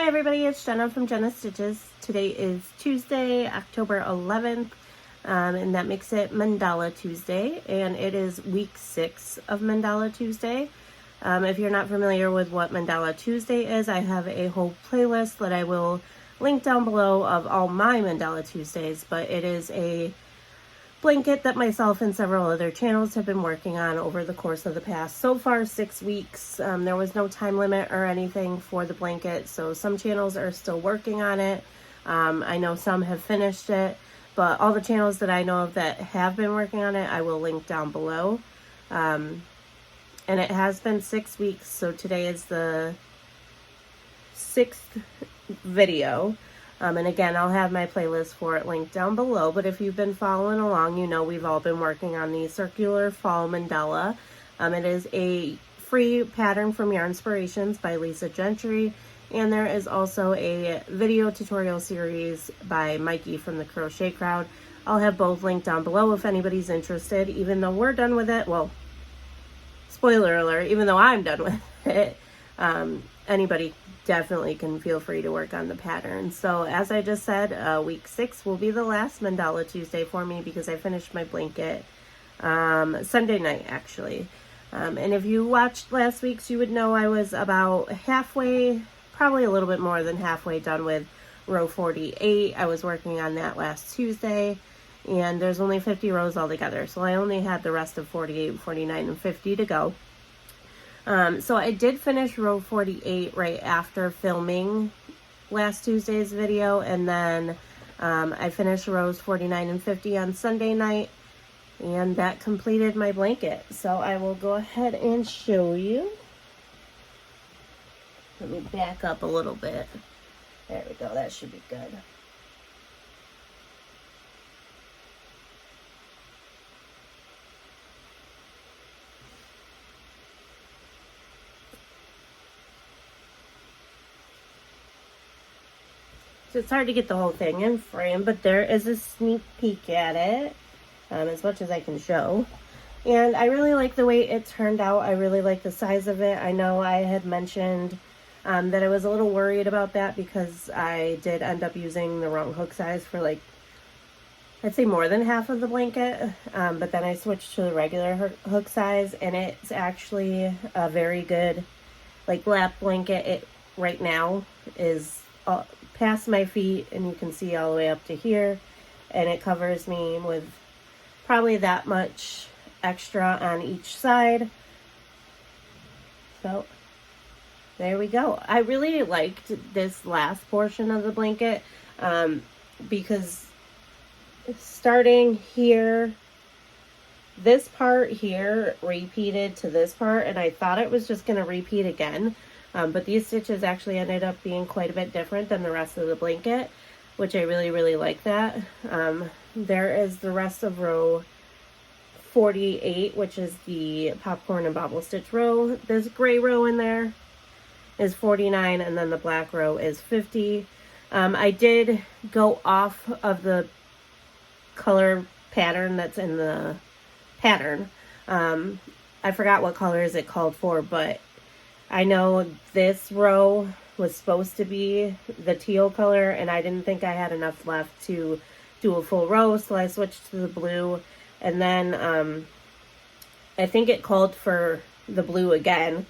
Hi everybody, it's Jenna from Jenna Stitches. Today is Tuesday, October 11th, and that makes it Mandala Tuesday, and it is week 6 of Mandala Tuesday. If you're not familiar with what Mandala Tuesday is, I have a whole playlist that I will link down below of all my Mandala Tuesdays, but it is a blanket that myself and several other channels have been working on over the course of the past, so far, 6 weeks. There was no time limit or anything for the blanket, so some channels are still working on it. I know some have finished it, but all the channels that I know of that have been working on it, I will link down below. And it has been 6 weeks, so today is the 6th video. And again, I'll have my playlist for it linked down below, but if you've been following along, you know we've all been working on the circular fall mandala. It is a free pattern from Yarnspirations by Lisa Gentry, and there is also a video tutorial series by Mikey from the Crochet Crowd. I'll have both linked down below if anybody's interested, even though we're done with it. Well, spoiler alert, even though I'm done with it, anybody definitely can feel free to work on the pattern. So as I just said, week 6 will be the last Mandala Tuesday for me because I finished my blanket Sunday night, actually. And if you watched last week's, you would know I was about halfway, probably a little bit more than halfway done with row 48. I was working on that last Tuesday, and there's only 50 rows altogether, so I only had the rest of 48, 49, and 50 to go. So I did finish row 48 right after filming last Tuesday's video, and then I finished rows 49 and 50 on Sunday night, and that completed my blanket. So I will go ahead and show you. Let me back up a little bit. There we go, that should be good. So it's hard to get the whole thing in frame, but there is a sneak peek at it, as much as I can show. And I really like the way it turned out. I really like the size of it. I know I had mentioned that I was a little worried about that because I did end up using the wrong hook size for, like, I'd say more than half of the blanket. But then I switched to the regular hook size, and it's actually a very good, like, lap blanket. It right now is past my feet, and you can see all the way up to here, and it covers me with probably that much extra on each side. So there we go. I really liked this last portion of the blanket because starting here, this part here repeated to this part, and I thought it was just going to repeat again. But these stitches actually ended up being quite a bit different than the rest of the blanket, which I really, really like that. There is the rest of row 48, which is the popcorn and bobble stitch row. This gray row in there is 49, and then the black row is 50. I did go off of the color pattern that's in the pattern. I forgot what colors it called for, but I know this row was supposed to be the teal color, and I didn't think I had enough left to do a full row, so I switched to the blue. And then I think it called for the blue again,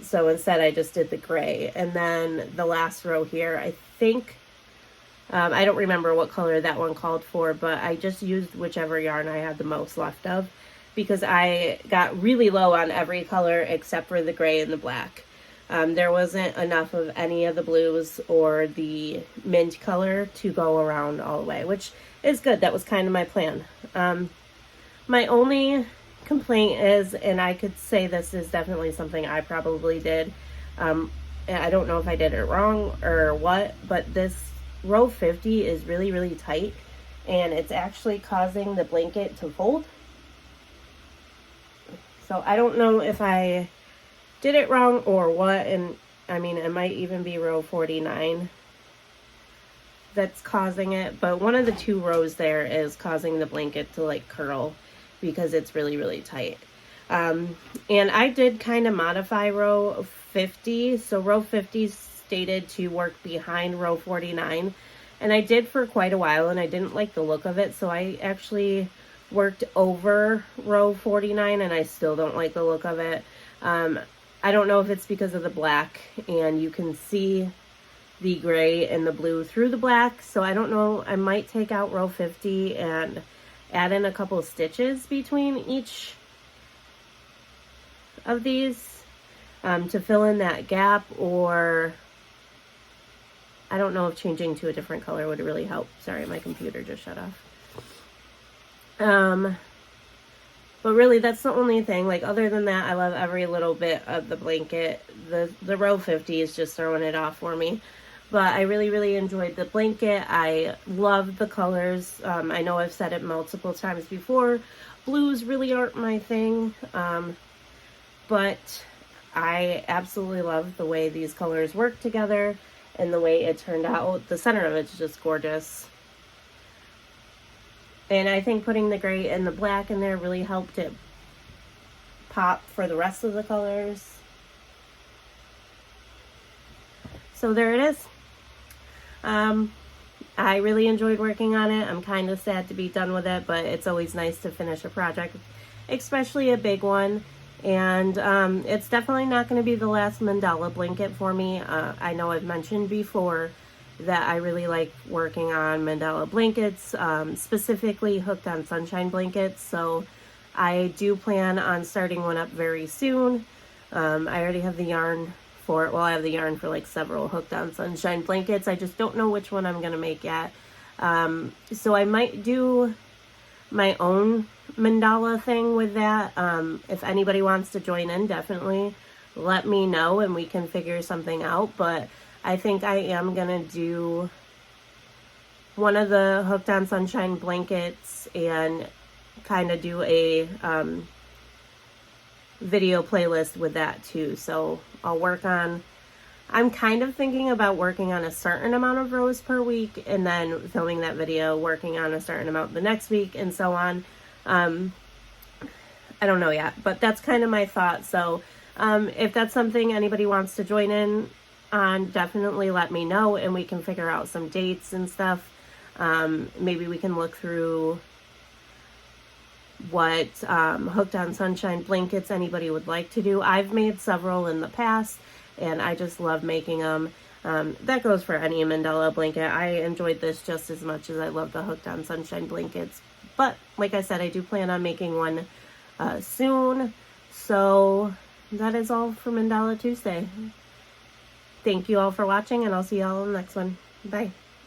so instead I just did the gray. And then the last row here, I think, I don't remember what color that one called for, but I just used whichever yarn I had the most left of, because I got really low on every color except for the gray and the black. There wasn't enough of any of the blues or the mint color to go around all the way, which is good. That was kind of my plan. My only complaint is, and I could say this is definitely something I probably did, I don't know if I did it wrong or what, but this row 50 is really, really tight, and it's actually causing the blanket to fold. So I don't know if I did it wrong or what, and I mean, it might even be row 49 that's causing it, but one of the 2 rows there is causing the blanket to, like, curl because it's really, really tight. And I did kind of modify row 50. So row 50 stated to work behind row 49. And I did for quite a while, and I didn't like the look of it, so I actually worked over row 49, and I still don't like the look of it. I don't know if it's because of the black, and you can see the gray and the blue through the black, so I don't know. I might take out row 50 and add in a couple of stitches between each of these to fill in that gap, or I don't know if changing to a different color would really help. Sorry, my computer just shut off. But really, that's the only thing. Like, other than that, I love every little bit of the blanket. The row 50 is just throwing it off for me. But I really, really enjoyed the blanket. I love the colors. I know I've said it multiple times before. Blues really aren't my thing. But I absolutely love the way these colors work together and the way it turned out. The center of it's just gorgeous. And I think putting the gray and the black in there really helped it pop for the rest of the colors. So there it is. I really enjoyed working on it. I'm kind of sad to be done with it, but it's always nice to finish a project, especially a big one. And it's definitely not going to be the last mandala blanket for me. I know I've mentioned before that I really like working on mandala blankets, specifically hooked on sunshine blankets. So I do plan on starting one up very soon. I already have the yarn for it. Well, I have the yarn for like several hooked on sunshine blankets. I just don't know which one I'm going to make yet. So I might do my own mandala thing with that. If anybody wants to join in, definitely let me know and we can figure something out. But I think I am gonna do one of the hooked on sunshine blankets and kind of do a video playlist with that too. So I'll work on, I'm kind of thinking about working on a certain amount of rows per week and then filming that video, working on a certain amount the next week, and so on. I don't know yet, but that's kind of my thought. So if that's something anybody wants to join in on, definitely let me know and we can figure out some dates and stuff. Maybe we can look through what hooked on sunshine blankets anybody would like to do. I've made several in the past and I just love making them. That goes for any mandala blanket. I enjoyed this just as much as I love the hooked on sunshine blankets. But like I said, I do plan on making one soon. So that is all for Mandala Tuesday. Thank you all for watching, and I'll see you all in the next one. Bye.